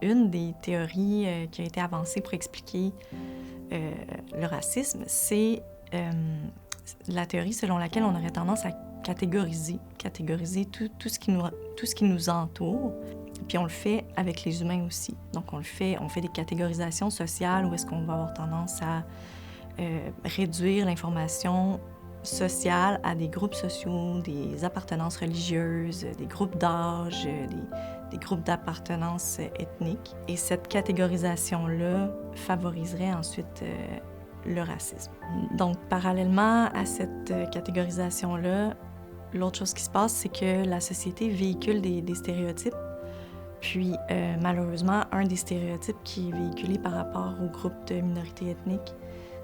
une des théories qui a été avancée pour expliquer le racisme, c'est la théorie selon laquelle on aurait tendance à catégoriser tout ce qui nous entoure. Puis on le fait avec les humains aussi. Donc on fait des catégorisations sociales où est-ce qu'on va avoir tendance à réduire l'information sociale à des groupes sociaux, des appartenances religieuses, des groupes d'âge, des groupes d'appartenance ethnique. Et cette catégorisation-là favoriserait ensuite le racisme. Donc, parallèlement à cette catégorisation-là, l'autre chose qui se passe, c'est que la société véhicule des stéréotypes. Puis, malheureusement, un des stéréotypes qui est véhiculé par rapport aux groupes de minorités ethniques,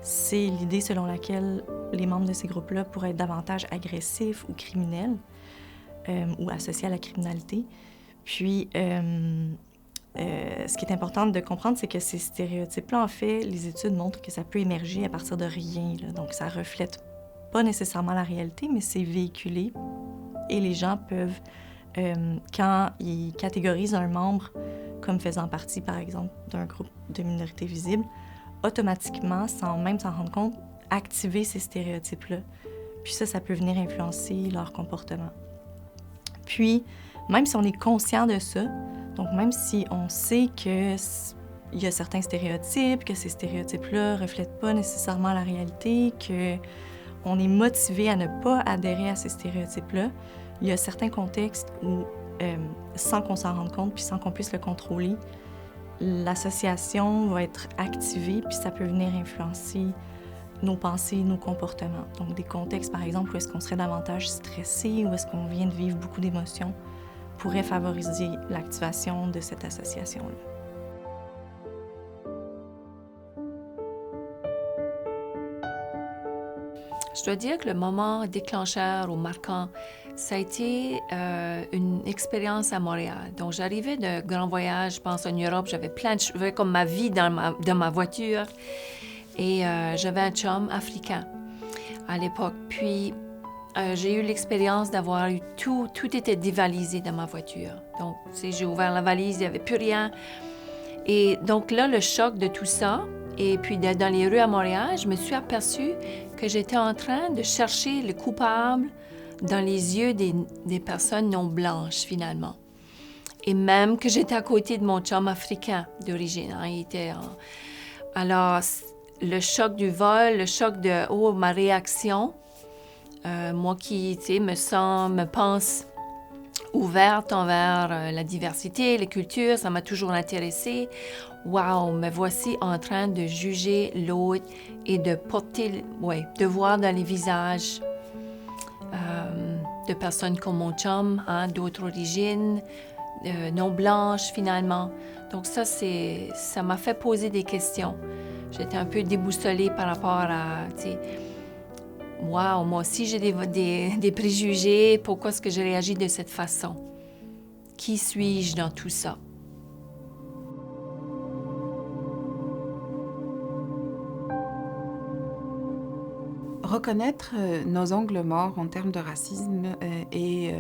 c'est l'idée selon laquelle les membres de ces groupes-là pourraient être davantage agressifs ou criminels ou associés à la criminalité. Puis, ce qui est important de comprendre, c'est que ces stéréotypes-là, en fait, les études montrent que ça peut émerger à partir de rien, là. Donc, ça reflète pas nécessairement la réalité, mais c'est véhiculé. Et les gens peuvent, quand ils catégorisent un membre comme faisant partie, par exemple, d'un groupe de minorités visibles, automatiquement, sans même s'en rendre compte, activer ces stéréotypes-là. Puis ça peut venir influencer leur comportement. Puis, même si on est conscient de ça, donc même si on sait qu'il y a certains stéréotypes, que ces stéréotypes-là ne reflètent pas nécessairement la réalité, qu'on est motivé à ne pas adhérer à ces stéréotypes-là, il y a certains contextes où, sans qu'on s'en rende compte puis sans qu'on puisse le contrôler, l'association va être activée puis ça peut venir influencer nos pensées, nos comportements. Donc des contextes, par exemple, où est-ce qu'on serait davantage stressé, où est-ce qu'on vient de vivre beaucoup d'émotions, pourrait favoriser l'activation de cette association-là. Je dois dire que le moment déclencheur ou marquant, ça a été une expérience à Montréal. Donc, j'arrivais de grand voyage, je pense, en Europe. J'avais comme ma vie dans ma voiture. Et j'avais un chum africain à l'époque. Puis, j'ai eu l'expérience d'avoir eu tout était dévalisé dans ma voiture. Donc, tu sais, j'ai ouvert la valise, il n'y avait plus rien. Et donc là, le choc de tout ça, et puis dans les rues à Montréal, je me suis aperçue que j'étais en train de chercher le coupable dans les yeux des personnes non blanches, finalement. Et même que j'étais à côté de mon chum africain d'origine. Hein, Alors, le choc du vol, le choc de ma réaction, moi qui, tu sais, me pense ouverte envers la diversité, les cultures, ça m'a toujours intéressée. Wow, me voici en train de juger l'autre et de de voir dans les visages de personnes comme mon chum, hein, d'autres origines, non blanches finalement. Donc ça m'a fait poser des questions. J'étais un peu déboussolée par rapport à, tu sais, wow, moi aussi j'ai des préjugés, pourquoi est-ce que je réagis de cette façon? Qui suis-je dans tout ça? Reconnaître nos angles morts en termes de racisme et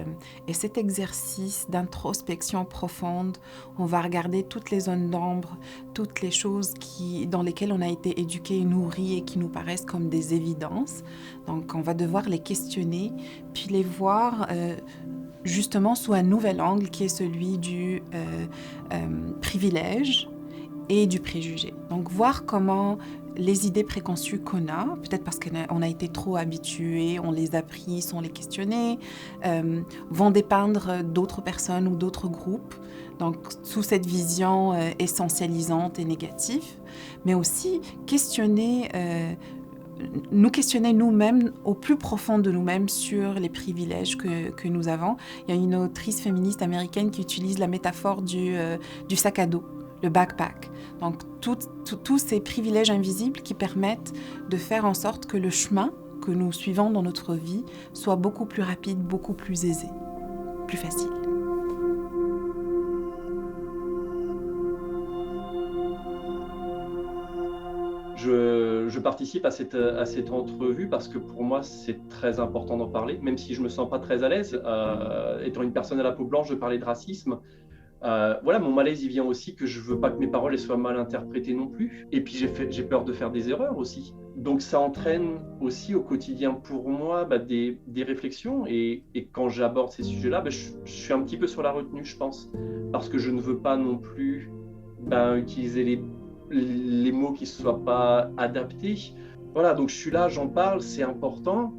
cet exercice d'introspection profonde, on va regarder toutes les zones d'ombre, toutes les choses dans lesquelles on a été éduqué, nourri et qui nous paraissent comme des évidences. Donc on va devoir les questionner, puis les voir justement sous un nouvel angle qui est celui du privilège et du préjugé. Donc voir comment les idées préconçues qu'on a, peut-être parce qu'on a été trop habitués, on les a pris sans les questionner, vont dépeindre d'autres personnes ou d'autres groupes, donc sous cette vision essentialisante et négative, mais aussi nous questionner nous-mêmes, au plus profond de nous-mêmes, sur les privilèges que nous avons. Il y a une autrice féministe américaine qui utilise la métaphore du sac à dos, le backpack. Donc, tous ces privilèges invisibles qui permettent de faire en sorte que le chemin que nous suivons dans notre vie soit beaucoup plus rapide, beaucoup plus aisé, plus facile. Je participe à cette entrevue parce que pour moi, c'est très important d'en parler, même si je ne me sens pas très à l'aise. Étant une personne à la peau blanche, de parler de racisme, Voilà, mon malaise, il vient aussi que je veux pas que mes paroles elles soient mal interprétées non plus. Et puis j'ai peur de faire des erreurs aussi. Donc ça entraîne aussi au quotidien pour moi des réflexions. Et quand j'aborde ces sujets-là, je suis un petit peu sur la retenue, je pense. Parce que je ne veux pas non plus utiliser les mots qui ne soient pas adaptés. Voilà, donc je suis là, j'en parle, c'est important.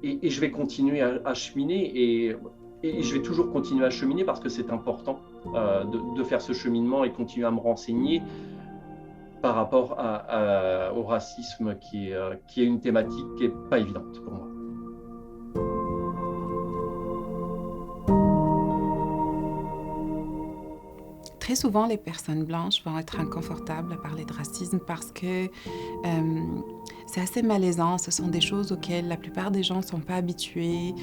Et je vais continuer à cheminer. Et je vais toujours continuer à cheminer parce que c'est important de faire ce cheminement et continuer à me renseigner par rapport au racisme qui est une thématique qui n'est pas évidente pour moi. Très souvent, les personnes blanches vont être inconfortables à parler de racisme parce que c'est assez malaisant. Ce sont des choses auxquelles la plupart des gens ne sont pas habitués,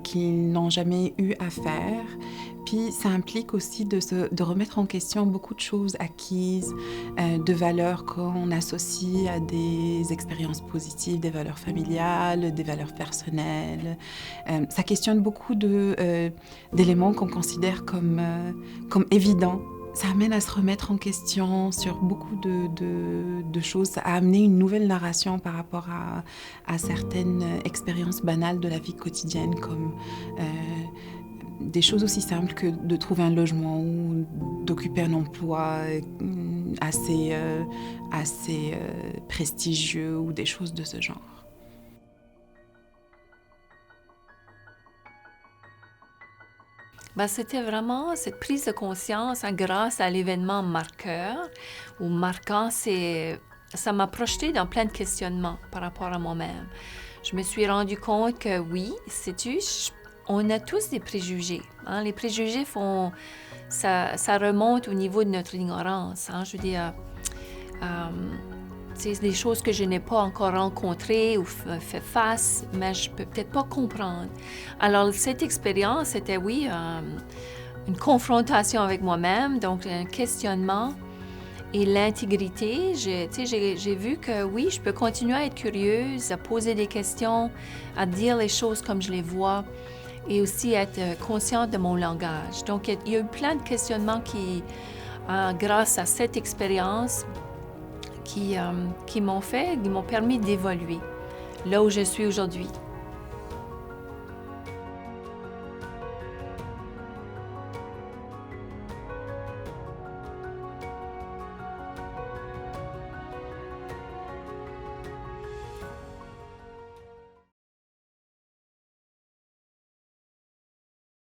qu'ils n'ont jamais eu à faire. Puis ça implique aussi de remettre en question beaucoup de choses acquises, de valeurs qu'on associe à des expériences positives, des valeurs familiales, des valeurs personnelles. Ça questionne beaucoup d'éléments qu'on considère comme évidents. Ça amène à se remettre en question sur beaucoup de choses. Ça a amené une nouvelle narration par rapport à certaines expériences banales de la vie quotidienne, comme des choses aussi simples que de trouver un logement ou d'occuper un emploi assez prestigieux ou des choses de ce genre. C'était vraiment cette prise de conscience grâce à l'événement marqueur ou marquant. Ça m'a projeté dans plein de questionnements par rapport à moi-même. Je me suis rendu compte que oui, sais-tu, on a tous des préjugés. Hein? Les préjugés ça remonte au niveau de notre ignorance. Hein? Je veux dire, c'est des choses que je n'ai pas encore rencontrées ou fait face, mais je peux peut-être pas comprendre. Alors, cette expérience, c'était, oui, une confrontation avec moi-même, donc un questionnement et l'intégrité. J'ai vu que, oui, je peux continuer à être curieuse, à poser des questions, à dire les choses comme je les vois et aussi être consciente de mon langage. Donc, il y a eu plein de questionnements qui, grâce à cette expérience, qui m'ont permis d'évoluer là où je suis aujourd'hui.